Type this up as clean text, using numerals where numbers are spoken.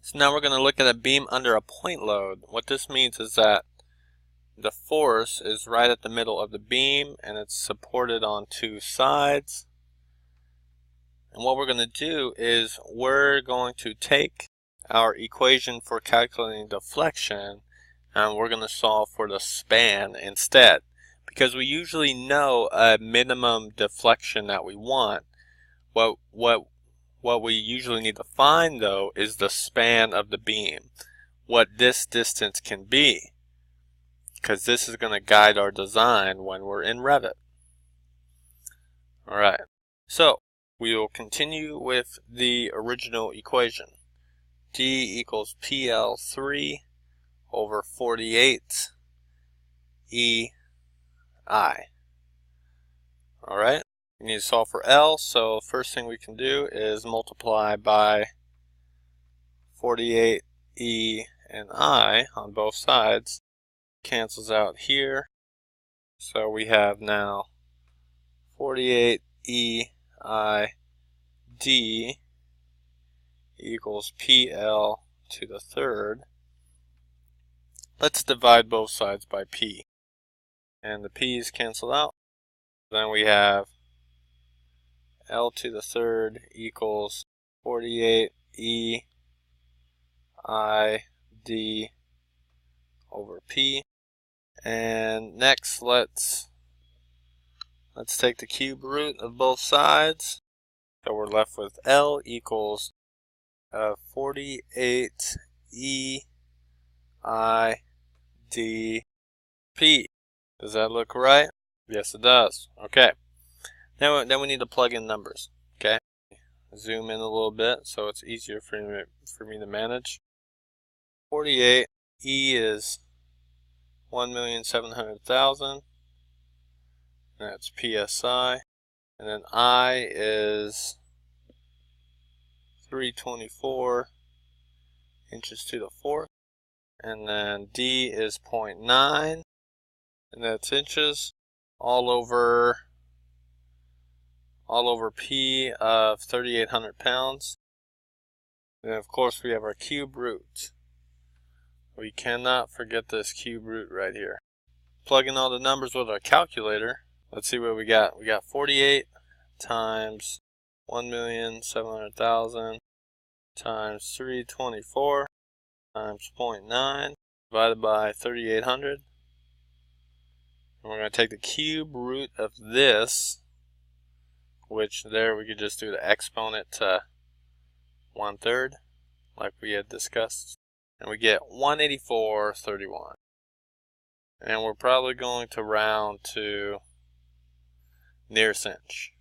So now we're going to look at a beam under a point load. What this means is that the force is right at the middle of the beam and it's supported on two sides. And what we're going to do is we're going to take our equation for calculating deflection and we're going to solve for the span instead. Because we usually know a minimum deflection that we want. What we usually need to find, though, is the span of the beam, what this distance can be, because this is going to guide our design when we're in Revit. Alright, so we will continue with the original equation. D equals PL3 over 48 EI. Alright. We need to solve for L, so first thing we can do is multiply by 48E and I on both sides. Cancels out here. So we have now 48EID equals PL to the third. Let's divide both sides by P. And the P's cancel out. Then we have L to the third equals 48E ID over P. And next let's take the cube root of both sides. So we're left with L equals 48E ID P. Does that look right? Yes, it does. Okay. Then we need to plug in numbers. Okay. Zoom in a little bit so it's easier for me to manage. 48 E is 1,700,000. That's PSI. And then I is 324 inches to the fourth. And then D is 0.9. And that's inches. All over P of 3,800 pounds. And of course we have our cube root. We cannot forget this cube root right here. Plug in all the numbers with our calculator. Let's see what we got. We got 48 times 1,700,000 times 324 times 0.9 divided by 3,800. And we're going to take the cube root of this, which there we could just do the exponent to 1/3, like we had discussed. And we get 184.31. And we're probably going to round to nearest inch.